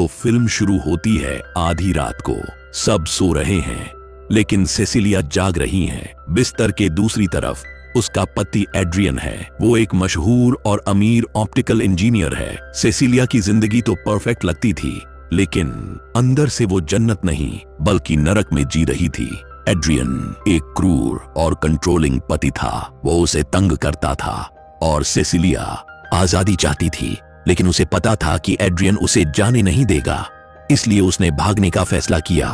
तो फिल्म शुरू होती है आधी रात को। सब सो रहे हैं, लेकिन सेसिलिया जाग रही हैं। बिस्तर के दूसरी तरफ उसका पति एड्रियन है। वो एक मशहूर और अमीर ऑप्टिकल इंजीनियर है। सेसिलिया की जिंदगी तो परफेक्ट लगती थी, लेकिन अंदर से वो जन्नत नहीं बल्कि नरक में जी रही थी। एड्रियन एक क्रूर और कंट्रोलिंग पति था। वो उसे तंग करता था और सेसिलिया आजादी चाहती थी, लेकिन उसे पता था कि एड्रियन उसे जाने नहीं देगा। इसलिए उसने भागने का फैसला किया।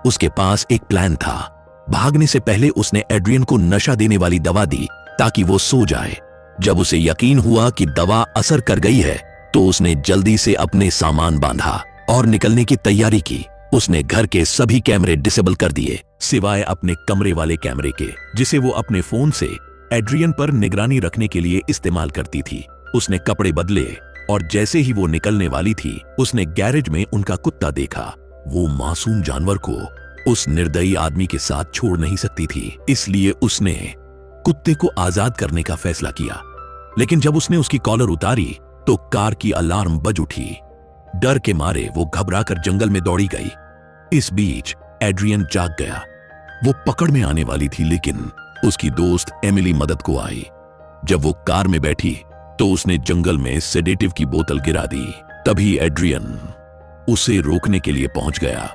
उसके पास एक प्लान था। भागने से पहले उसने एड्रियन को नशा देने वाली दवा दी ताकि वो सो जाए। जब उसे यकीन हुआ कि दवा असर कर गई है, तो उसने जल्दी से अपने सामान बांधा और निकलने की तैयारी की। उसने घर के सभी कैमरे डिसेबल कर दिए, सिवाय अपने कमरे वाले कैमरे के, जिसे वो अपने फोन से एड्रियन पर निगरानी रखने के लिए इस्तेमाल करती थी। उसने कपड़े बदले और जैसे ही वो निकलने वाली थी, उसने गैरेज में उनका कुत्ता देखा। वो मासूम जानवर को उस निर्दयी आदमी के साथ छोड़ नहीं सकती थी, इसलिए उसने कुत्ते को आजाद करने का फैसला किया। लेकिन जब उसने उसकी कॉलर उतारी तो कार की अलार्म बज उठी। डर के मारे वो घबराकर जंगल में दौड़ी गई। इस बीच एड्रियन जाग गया। वो पकड़ में आने वाली थी, लेकिन उसकी दोस्त एमिली मदद को आई। जब वो कार में बैठी तो उसने जंगल में सेडेटिव की बोतल गिरा दी। तभी एड्रियन उसे रोकने के लिए पहुंच गया,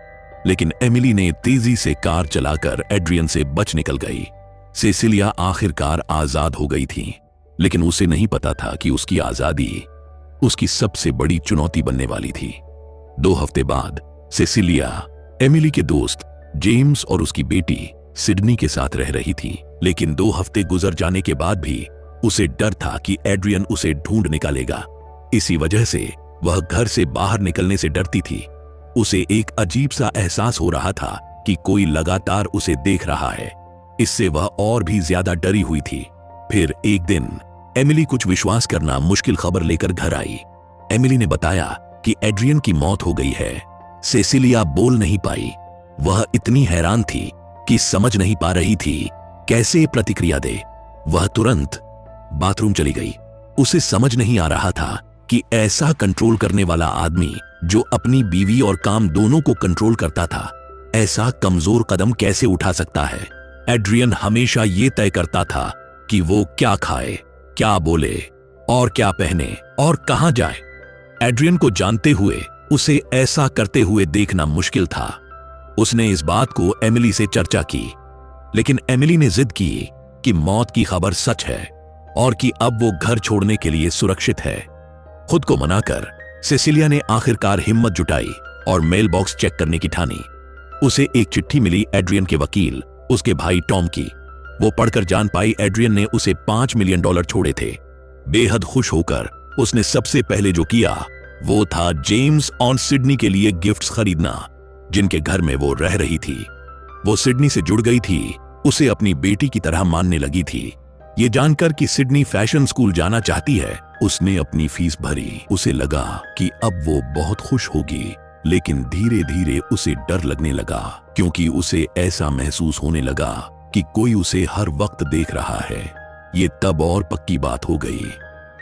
लेकिन एमिली ने तेजी से कार चलाकर एड्रियन से बच निकल गई। सेसिलिया आखिरकार आजाद हो गई थी, लेकिन उसे नहीं पता था कि उसकी आजादी उसकी सबसे बड़ी चुनौती बनने वाली थी। 2 हफ्ते बाद सेसिलिया एमिली के दोस्त जेम्स और उसकी बेटी सिडनी के साथ रह रही थी, लेकिन 2 हफ्ते गुजर जाने के बाद भी उसे डर था कि एड्रियन उसे ढूंढ निकालेगा। इसी वजह से वह घर से बाहर निकलने से डरती थी। उसे एक अजीब सा एहसास हो रहा था कि कोई लगातार उसे देख रहा है। इससे वह और भी ज्यादा डरी हुई थी। फिर एक दिन एमिली कुछ विश्वास करना मुश्किल खबर लेकर घर आई। एमिली ने बताया कि एड्रियन की मौत हो गई है। सेसिलिया बोल नहीं पाई। वह इतनी हैरान थी कि समझ नहीं पा रही थी कैसे प्रतिक्रिया दे। वह तुरंत बाथरूम चली गई। उसे समझ नहीं आ रहा था कि ऐसा कंट्रोल करने वाला आदमी, जो अपनी बीवी और काम दोनों को कंट्रोल करता था, ऐसा कमजोर कदम कैसे उठा सकता है। एड्रियन हमेशा ये तय करता था कि वो क्या खाए, क्या बोले और क्या पहने और कहां जाए। एड्रियन को जानते हुए उसे ऐसा करते हुए देखना मुश्किल था। उसने इस बात को एमिली से चर्चा की, लेकिन एमिली ने जिद की कि मौत की खबर सच है और कि अब वो घर छोड़ने के लिए सुरक्षित है। खुद को मनाकर सेसिलिया ने आखिरकार हिम्मत जुटाई और मेल बॉक्स चेक करने की ठानी। उसे एक चिट्ठी मिली एड्रियन के वकील, उसके भाई टॉम की। वो पढ़कर जान पाई एड्रियन ने उसे $5 मिलियन छोड़े थे। बेहद खुश होकर उसने सबसे पहले जो किया वो था जेम्स और सिडनी के लिए गिफ्ट्स खरीदना, जिनके घर में वो रह रही थी। वो सिडनी से जुड़ गई थी, उसे अपनी बेटी की तरह मानने लगी थी। ये जानकर कि सिडनी फैशन स्कूल जाना चाहती है, उसने अपनी फीस भरी। उसे लगा कि अब वो बहुत खुश होगी, लेकिन धीरे धीरे उसे डर लगने लगा, क्योंकि उसे ऐसा महसूस होने लगा कि कोई उसे हर वक्त देख रहा है। ये तब और पक्की बात हो गई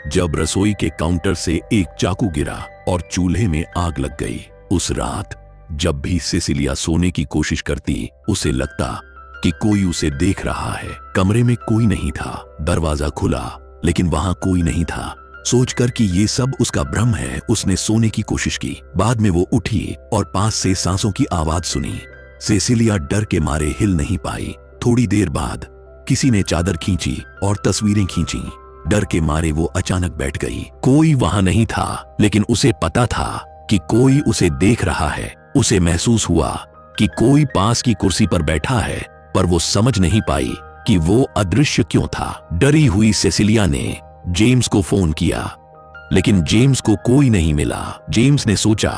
जब रसोई के काउंटर से एक चाकू गिरा और चूल्हे में आग लग गई। उस रात जब भी सेसिलिया सोने की कोशिश करती, उसे लगता कि कोई उसे देख रहा है। कमरे में कोई नहीं था। दरवाजा खुला, लेकिन वहां कोई नहीं था। सोचकर कि ये सब उसका भ्रम है, उसने सोने की कोशिश की। बाद में वो उठी और पास से सांसों की आवाज सुनी। सेसिलिया डर के मारे हिल नहीं पाई। थोड़ी देर बाद किसी ने चादर खींची और तस्वीरें खींची। डर के मारे वो अचानक बैठ गई। कोई वहां नहीं था, लेकिन उसे पता था कि कोई उसे देख रहा है। उसे महसूस हुआ कि कोई पास की कुर्सी पर बैठा है, पर वो समझ नहीं पाई कि वो अदृश्य क्यों था। डरी हुई सेसिलिया ने जेम्स को फोन किया, लेकिन जेम्स को कोई नहीं मिला। जेम्स ने सोचा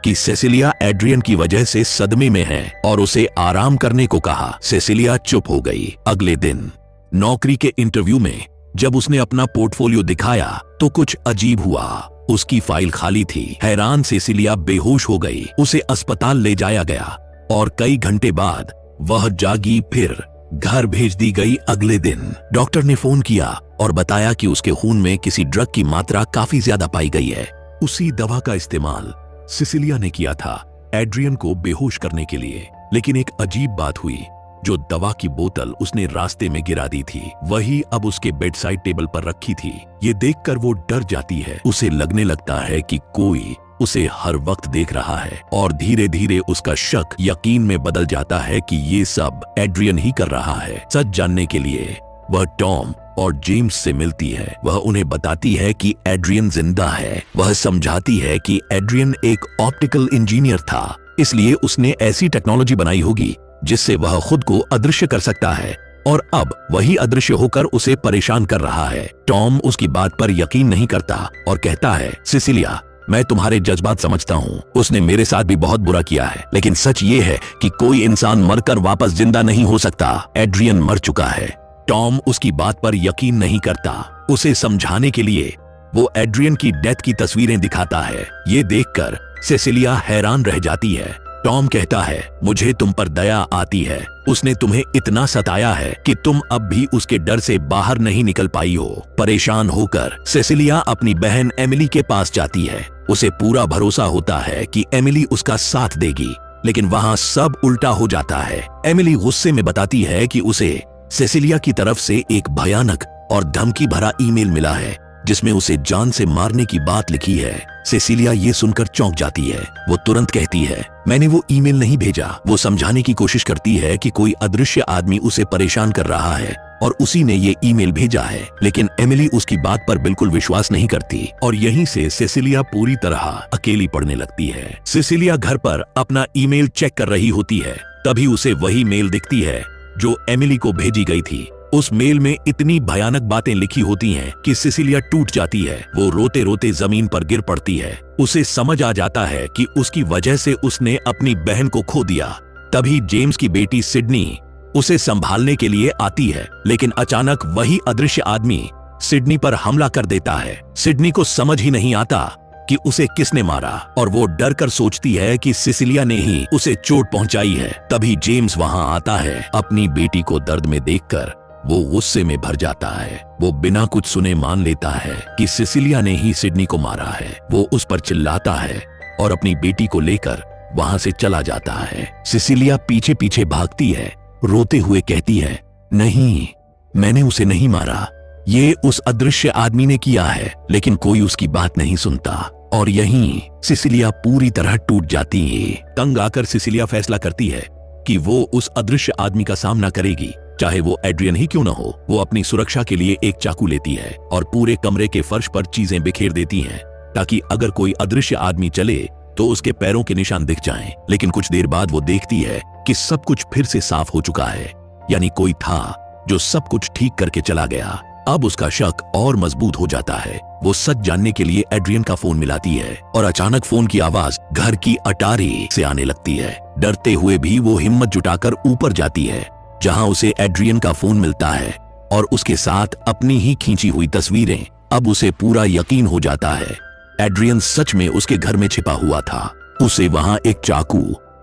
कि सेसिलिया एड्रियन की वजह से सदमे में है और उसे आराम करने को कहा। सेसिलिया चुप हो गई। अगले दिन नौकरी के इंटरव्यू में जब उसने अपना पोर्टफोलियो दिखाया तो कुछ अजीब हुआ। उसकी फाइल खाली थी। हैरान सेसिलिया बेहोश हो गई। उसे अस्पताल ले जाया गया और कई घंटे बाद वह जागी, फिर घर भेज दी गई। अगले दिन डॉक्टर ने फोन किया और बताया कि उसके खून में किसी ड्रग की मात्रा काफी ज्यादा पाई गई है। उसी दवा का इस्तेमाल सिसिलिया ने किया था एड्रियन को बेहोश करने के लिए। लेकिन एक अजीब बात हुई, जो दवा की बोतल उसने रास्ते में गिरा दी थी वही अब उसके बेड साइड टेबल पर रखी थी। ये देखकर वो डर जाती है। उसे लगने लगता है कि कोई उसे हर वक्त देख रहा है और धीरे धीरे उसका शक यकीन में बदल जाता है कि ये सब एड्रियन ही कर रहा है। सच जानने के लिए वह टॉम और जेम्स से मिलती है। वह उन्हें बताती है कि एड्रियन जिंदा है। वह समझाती है कि एड्रियन एक ऑप्टिकल इंजीनियर था, इसलिए उसने ऐसी टेक्नोलॉजी बनाई होगी जिससे वह खुद को अदृश्य कर सकता है और अब वही अदृश्य होकर उसे परेशान कर रहा है। टॉम उसकी बात पर यकीन नहीं करता और कहता है, सिसिलिया, मैं तुम्हारे जज्बात समझता हूँ। उसने मेरे साथ भी बहुत बुरा किया है, लेकिन सच ये है कि कोई इंसान मरकर वापस जिंदा नहीं हो सकता। एड्रियन मर चुका है। टॉम उसकी बात पर यकीन नहीं करता। उसे समझाने के लिए वो एड्रियन की डेथ की तस्वीरें दिखाता है। ये देखकर सिसिलिया हैरान रह जाती है। टॉम कहता है, मुझे तुम पर दया आती है। उसने तुम्हें इतना सताया है कि तुम अब भी उसके डर से बाहर नहीं निकल पाई हो। परेशान होकर सिसिलिया अपनी बहन एमिली के पास जाती है। उसे पूरा भरोसा होता है कि एमिली उसका साथ देगी, लेकिन वहां सब उल्टा हो जाता है। एमिली गुस्से में बताती है कि उसे सिसिलिया की तरफ से एक भयानक और धमकी भरा ईमेल मिला है जिसमें उसे जान से मारने की बात लिखी है। सिसिलिया ये सुनकर चौंक जाती है। वो तुरंत कहती है, मैंने वो ईमेल नहीं भेजा। वो समझाने की कोशिश करती है कि कोई अदृश्य आदमी उसे परेशान कर रहा है और उसी ने ये ईमेल भेजा है, लेकिन एमिली उसकी बात पर बिल्कुल विश्वास नहीं करती और यहीं से सिसिलिया पूरी तरह अकेली पड़ने लगती है। सिसिलिया घर पर अपना ईमेल चेक कर रही होती है, तभी उसे वही मेल दिखती है जो एमिली को भेजी गई थी। उस मेल में इतनी भयानक बातें लिखी होती हैं कि सिसिलिया टूट जाती है। वो रोते रोते जमीन पर गिर पड़ती है। उसे समझ आ जाता है कि उसकी वजह से उसने अपनी बहन को खो दिया। तभी जेम्स की बेटी सिडनी उसे संभालने के लिए आती है, लेकिन अचानक वही अदृश्य आदमी सिडनी पर हमला कर देता है। सिडनी को समझ ही नहीं आता कि उसे किसने मारा और वो डर कर सोचती है कि सिसिलिया ने ही उसे चोट पहुंचाई है। तभी जेम्स वहां आता है। अपनी बेटी को दर्द में देखकर वो गुस्से में भर जाता है। वो बिना कुछ सुने मान लेता है कि सिसिलिया ने ही सिडनी को मारा है। वो उस पर चिल्लाता है और अपनी बेटी को लेकर वहां से चला जाता है। सिसिलिया पीछे पीछे भागती है, रोते हुए कहती है, नहीं, मैंने उसे नहीं मारा, ये उस अदृश्य आदमी ने किया है। लेकिन कोई उसकी बात नहीं सुनता और यहीं सिसिलिया पूरी तरह टूट जाती है। तंग आकर सिसिलिया फैसला करती है कि वो उस अदृश्य आदमी का सामना करेगी, चाहे वो एड्रियन ही क्यों न हो। वो अपनी सुरक्षा के लिए एक चाकू लेती है और पूरे कमरे के फर्श पर चीजें बिखेर देती हैं, ताकि अगर कोई अदृश्य आदमी चले तो उसके पैरों के निशान दिख जाएं। लेकिन कुछ देर बाद वो देखती है कि सब कुछ फिर से साफ हो चुका है, यानी कोई था जो सब कुछ ठीक करके चला गया। अब उसका शक और मजबूत हो जाता है। वो सच जानने के लिए एड्रियन का फोन मिलाती है और अचानक फोन की आवाज घर की अटारी से आने लगती है। डरते हुए भी वो हिम्मत जुटाकर ऊपर जाती है, जहां उसे एड्रियन का फोन मिलता है और उसके साथ अपनी ही खींची हुई तस्वीरें। अब उसे पूरा यकीन हो जाता है, एड्रियन सच में उसके घर में छिपा हुआ था। उसे वहां एक चाकू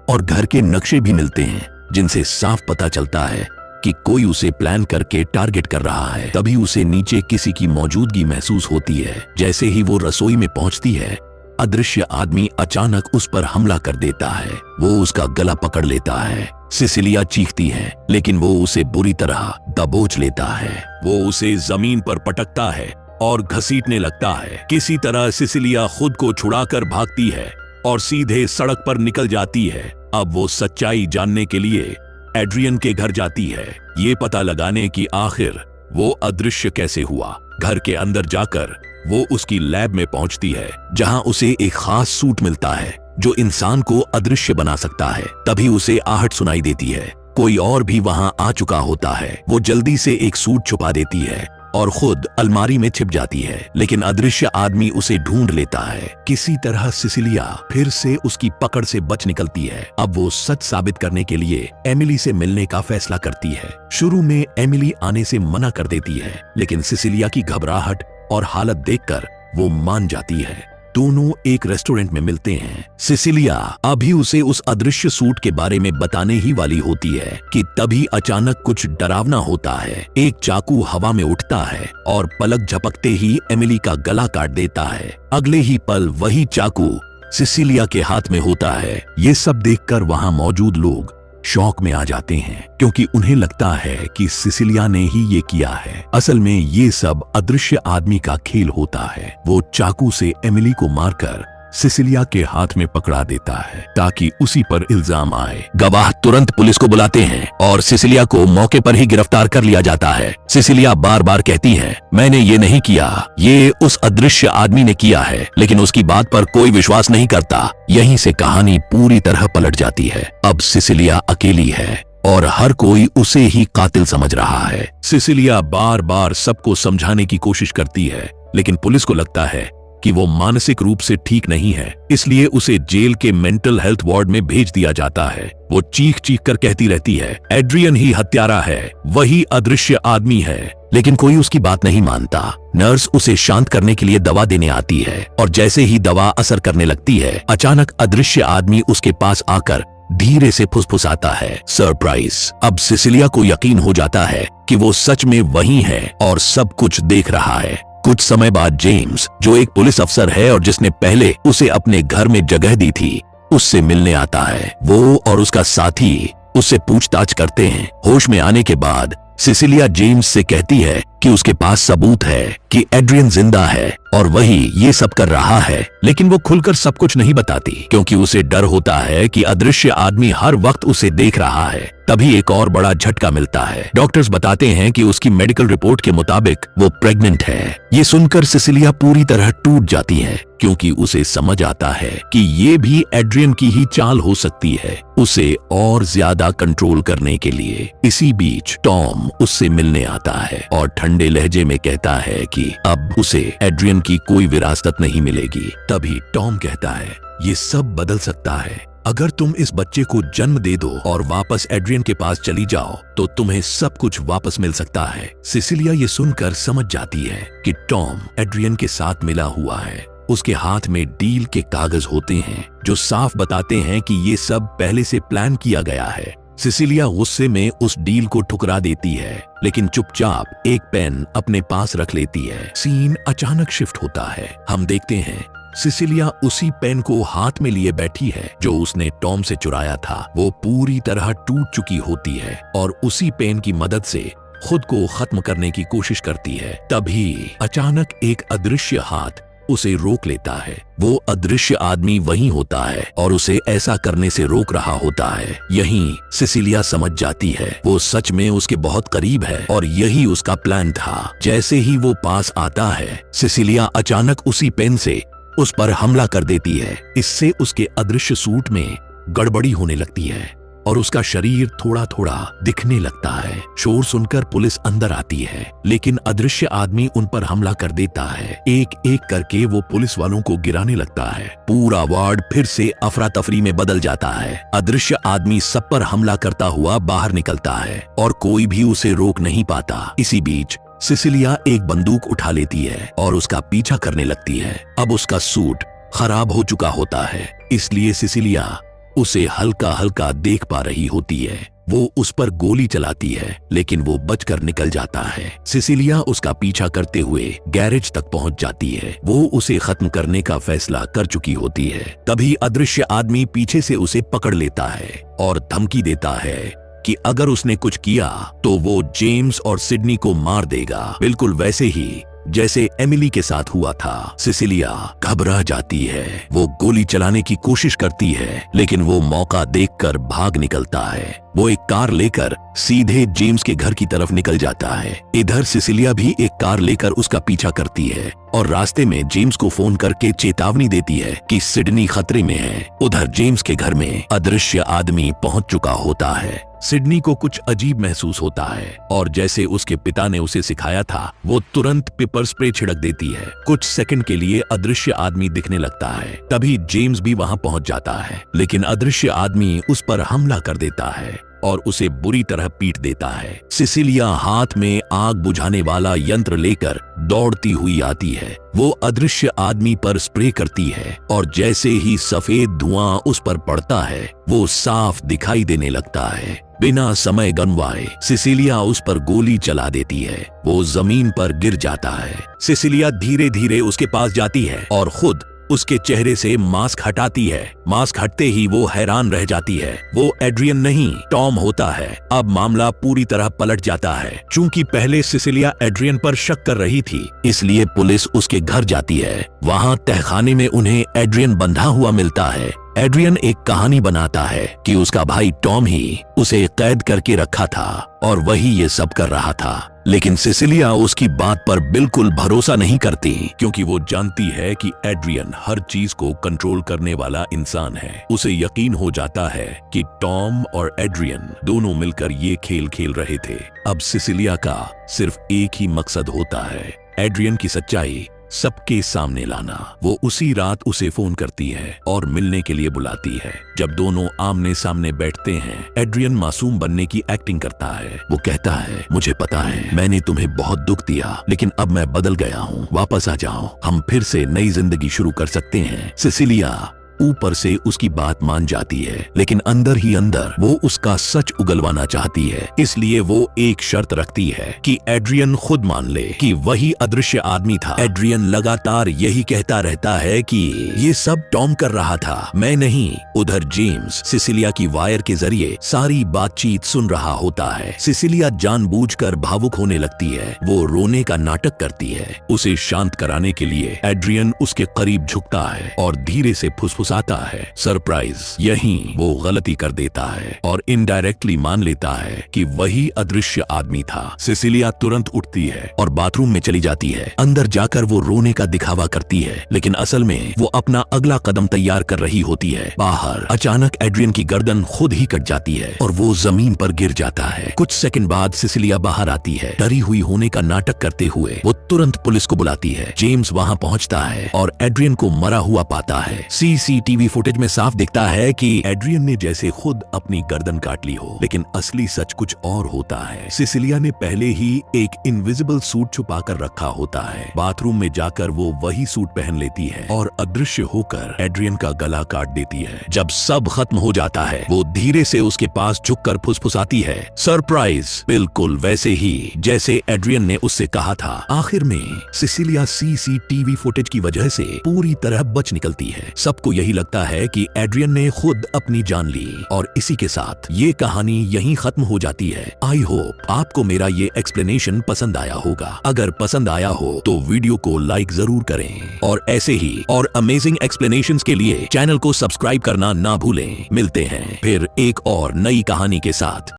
और घर के नक्शे भी मिलते हैं, जिनसे साफ पता चलता है कि कोई उसे प्लान करके टारगेट कर रहा है। तभी उसे नीचे किसी की मौजूदगी महसूस होती है। जैसे ही वो रसोई में पहुंचती है, अदृश्य आदमी अचानक उस पर हमला कर देता है। वो उसका गला पकड़ लेता है। सिसिलिया चीखती है, लेकिन वो उसे बुरी तरह दबोच लेता है। वो उसे जमीन पर पटकता है और घसीटने लगता है। किसी तरह सिसिलिया खुद को छुड़ाकर भागती है और सीधे सड़क पर निकल जाती है। अब वो सच्चाई जानने के लिए एड्रियन के घर जाती है, ये पता लगाने की आखिर वो अदृश्य कैसे हुआ। घर के अंदर जाकर वो उसकी लैब में पहुंचती है, जहां उसे एक खास सूट मिलता है जो इंसान को अदृश्य बना सकता है। तभी उसे आहट सुनाई देती है। कोई और भी वहां आ चुका होता है। वो जल्दी से एक सूट छुपा देती है और खुद अलमारी में छिप जाती है, लेकिन अदृश्य आदमी उसे ढूंढ लेता है। किसी तरह सिसिलिया फिर से उसकी पकड़ से बच निकलती है। अब वो सच साबित करने के लिए एमिली से मिलने का फैसला करती है। शुरू में एमिली आने से मना कर देती है, लेकिन सिसिलिया की घबराहट और हालत देखकर वो मान जाती है। दोनों एक रेस्टोरेंट में मिलते हैं। सिसिलिया अभी उसे उस अदृश्य सूट के बारे में बताने ही वाली होती है कि तभी अचानक कुछ डरावना होता है। एक चाकू हवा में उठता है और पलक झपकते ही एमिली का गला काट देता है। अगले ही पल वही चाकू सिसिलिया के हाथ में होता है। ये सब देखकर वहां मौजूद लोग शॉक में आ जाते हैं, क्योंकि उन्हें लगता है कि सिसिलिया ने ही ये किया है। असल में ये सब अदृश्य आदमी का खेल होता है। वो चाकू से एमिली को मारकर सिसिलिया के हाथ में पकड़ा देता है ताकि उसी पर इल्जाम आए। गवाह तुरंत पुलिस को बुलाते हैं और सिसिलिया को मौके पर ही गिरफ्तार कर लिया जाता है। सिसिलिया बार बार कहती है, मैंने ये नहीं किया, ये उस अदृश्य आदमी ने किया है, लेकिन उसकी बात पर कोई विश्वास नहीं करता। यहीं से कहानी पूरी तरह पलट जाती है। अब सिसिलिया अकेली है और हर कोई उसे ही कातिल समझ रहा है। सिसिलिया बार बार सबको समझाने की कोशिश करती है, लेकिन पुलिस को लगता है कि वो मानसिक रूप से ठीक नहीं है, इसलिए उसे जेल के मेंटल हेल्थ वार्ड में भेज दिया जाता है। वो चीख चीख कर कहती रहती है, एड्रियन ही हत्यारा है, वही अदृश्य आदमी है, लेकिन कोई उसकी बात नहीं मानता। नर्स उसे शांत करने के लिए दवा देने आती है और जैसे ही दवा असर करने लगती है, अचानक अदृश्य आदमी उसके पास आकर धीरे से फुसफुसाता है, सरप्राइज। अब सिसिलिया को यकीन हो जाता है कि वो सच में वही है और सब कुछ देख रहा है। कुछ समय बाद जेम्स, जो एक पुलिस अफसर है और जिसने पहले उसे अपने घर में जगह दी थी, उससे मिलने आता है। वो और उसका साथी उससे पूछताछ करते हैं। होश में आने के बाद सिसिलिया जेम्स से कहती है कि उसके पास सबूत है कि एड्रियन जिंदा है और वही ये सब कर रहा है, लेकिन वो खुलकर सब कुछ नहीं बताती क्योंकि उसे डर होता है कि अदृश्य आदमी हर वक्त उसे देख रहा है। तभी एक और बड़ा झटका मिलता है। डॉक्टर्स बताते हैं कि उसकी मेडिकल रिपोर्ट के मुताबिक वो प्रेग्नेंट है। ये सुनकर सिसिलिया पूरी तरह टूट जाती है क्योंकि उसे समझ आता है कि ये भी एड्रियन की ही चाल हो सकती है, उसे और ज्यादा कंट्रोल करने के लिए। इसी बीच टॉम उससे मिलने आता है और ठंडे लहजे में कहता है कि अब उसे एड्रियन की कोई विरासत नहीं मिलेगी। तभी टॉम कहता है, ये सब बदल सकता है। अगर तुम इस बच्चे को जन्म दे दो और वापस एड्रियन के पास चली जाओ तो तुम्हें सब कुछ वापस मिल सकता है। सिसिलिया ये सुनकर समझ जाती है कि टॉम एड्रियन के साथ मिला हुआ है। उसके हाथ में डील के कागज होते हैं जो साफ बताते हैं कि ये सब पहले से प्लान किया गया है। सिसिलिया गुस्से में उस डील को ठुकरा देती है, लेकिन चुपचाप एक पेन अपने पास रख लेती है। सीन अचानक शिफ्ट होता है। हम देखते हैं सिसिलिया उसी पेन को हाथ में लिए बैठी है जो उसने टॉम से चुराया था। वो पूरी तरह टूट चुकी होती है और उसी पेन की मदद से खुद को खत्म करने की कोशिश करती है। तभी अचानक एक अदृश्य हाथ उसे रोक लेता है। वो अदृश्य आदमी वही होता है और उसे ऐसा करने से रोक रहा होता है। यहीं सिसिलिया समझ जाती है वो सच में उसके बहुत करीब है और यही उसका प्लान था। जैसे ही वो पास आता है, सिसिलिया अचानक उसी पेन से उस पर हमला कर देती है। इससे उसके अदृश्य सूट में गड़बड़ी होने लगती है और उसका शरीर थोड़ा थोड़ा दिखने लगता है। शोर सुनकर पुलिस अंदर आती है, लेकिन अदृश्य आदमी उन पर हमला कर देता है। एक एक करके वो पुलिस वालों को गिराने लगता है। पूरा वार्ड फिर से अफरा तफरी में बदल जाता है। अदृश्य आदमी सब पर हमला करता हुआ बाहर निकलता है और कोई भी उसे रोक नहीं पाता। इसी बीच सिसिलिया एक बंदूक उठा लेती है और उसका पीछा करने लगती है। अब उसका सूट खराब हो चुका होता है, इसलिए सिसिलिया उसे हल्का हल्का देख पा रही होती है। वो उस पर गोली चलाती है, लेकिन वो बचकर निकल जाता है। सिसिलिया उसका पीछा करते हुए गैरेज तक पहुंच जाती है। वो उसे खत्म करने का फैसला कर चुकी होती है। तभी अदृश्य आदमी पीछे से उसे पकड़ लेता है और धमकी देता है कि अगर उसने कुछ किया तो वो जेम्स और सिडनी को मार देगा, बिल्कुल वैसे ही जैसे एमिली के साथ हुआ था। सिसिलिया घबरा जाती है। वो गोली चलाने की कोशिश करती है, लेकिन वो मौका देखकर भाग निकलता है। वो एक कार लेकर सीधे जेम्स के घर की तरफ निकल जाता है। इधर सिसिलिया भी एक कार लेकर उसका पीछा करती है और रास्ते में जेम्स को फोन करके चेतावनी देती है कि सिडनी खतरे में है। उधर जेम्स के घर में अदृश्य आदमी पहुंच चुका होता है। सिडनी को कुछ अजीब महसूस होता है और जैसे उसके पिता ने उसे सिखाया था, वो तुरंत पेपर स्प्रे छिड़क देती है। कुछ सेकंड के लिए अदृश्य आदमी दिखने लगता है। तभी जेम्स भी वहां पहुंच जाता है, लेकिन अदृश्य आदमी उस पर हमला कर देता है और उसे बुरी तरह पीट देता है। सिसिलिया हाथ में आग बुझाने वाला यंत्र लेकर दौड़ती हुई आती है। वो अदृश्य आदमी पर स्प्रे करती है और जैसे ही सफेद धुआं उस पर पड़ता है, वो साफ दिखाई देने लगता है। बिना समय गंवाए सिसिलिया उस पर गोली चला देती है। वो जमीन पर गिर जाता है। सिसिलिया धीरे धीरे उसके पास जाती है और खुद उसके चेहरे से मास्क हटाती है। मास्क हटते ही वो हैरान रह जाती है। वो एड्रियन नहीं, टॉम होता है। अब मामला पूरी तरह पलट जाता है। चूंकि पहले सिसिलिया एड्रियन पर शक कर रही थी, इसलिए पुलिस उसके घर जाती है। वहां तहखाने में उन्हें एड्रियन बंधा हुआ मिलता है। एड्रियन एक कहानी बनाता है कि उसका भाई टॉम ही उसे कैद करके रखा था और वही ये सब कर रहा था। लेकिन सिसिलिया उसकी बात पर बिल्कुल भरोसा नहीं करती, क्योंकि वो जानती है कि एड्रियन हर चीज को कंट्रोल करने वाला इंसान है। उसे यकीन हो जाता है कि टॉम और एड्रियन दोनों मिलकर ये खेल खेल रहे थे। अब सिसिलिया का सिर्फ एक ही मकसद होता है, एड्रियन की सच्चाई सबके सामने लाना। वो उसी रात उसे फोन करती है और मिलने के लिए बुलाती है। जब दोनों आमने सामने बैठते हैं, एड्रियन मासूम बनने की एक्टिंग करता है। वो कहता है, मुझे पता है मैंने तुम्हें बहुत दुख दिया, लेकिन अब मैं बदल गया हूँ। वापस आ जाओ, हम फिर से नई जिंदगी शुरू कर सकते हैं। सिसिलिया ऊपर से उसकी बात मान जाती है, लेकिन अंदर ही अंदर वो उसका सच उगलवाना चाहती है। इसलिए वो एक शर्त रखती है कि एड्रियन खुद मान ले कि वही अदृश्य आदमी था। एड्रियन लगातार यही कहता रहता है कि ये सब टॉम कर रहा था, मैं नहीं। उधर जेम्स सिसिलिया की वायर के जरिए सारी बातचीत सुन रहा होता है। सिसिलिया जानबूझकर भावुक होने लगती है। वो रोने का नाटक करती है। उसे शांत कराने के लिए एड्रियन उसके करीब झुकता है और धीरे से फुसफुसाता है। सरप्राइज, यहीं वो गलती कर देता है और इनडायरेक्टली मान लेता है कि वही अदृश्य आदमी था। सिसिलिया तुरंत उठती है और बाथरूम में चली जाती है। अंदर जाकर वो रोने का दिखावा करती है, लेकिन असल में वो अपना अगला कदम तैयार कर रही होती है। बाहर अचानक एड्रियन की गर्दन खुद ही कट जाती है और वो जमीन पर गिर जाता है। कुछ सेकंड बाद सिसिलिया बाहर आती है, डरी हुई होने का नाटक करते हुए। वो तुरंत पुलिस को बुलाती है। जेम्स वहां पहुंचता है और एड्रियन को मरा हुआ पाता है। सीसीटीवी फुटेज में साफ दिखता है कि एड्रियन ने जैसे खुद अपनी गर्दन काट ली हो, लेकिन असली सच कुछ और होता है। सिसिलिया ने पहले ही एक इनविजिबल सूट छुपा कर रखा होता है। बाथरूम में जाकर वो वही सूट पहन लेती है और अदृश्य होकर एड्रियन का गला काट देती है। जब सब खत्म हो जाता है, वो धीरे से उसके पास झुककर फुसफुसाती है, सरप्राइज, बिल्कुल वैसे ही जैसे एड्रियन ने उससे कहा था। आखिर में सिसिलिया सीसीटीवी फुटेज की वजह से पूरी तरह बच निकलती है। सबको यही लगता है कि एड्रियन ने खुद अपनी जान ली और इसी के साथ ये कहानी यहीं खत्म हो जाती है। आई होप आपको मेरा ये एक्सप्लेनेशन पसंद आया होगा। अगर पसंद आया हो तो वीडियो को लाइक जरूर करें और ऐसे ही और अमेजिंग एक्सप्लेनेशंस के लिए चैनल को सब्सक्राइब करना ना भूलें। मिलते हैं फिर एक और नई कहानी के साथ।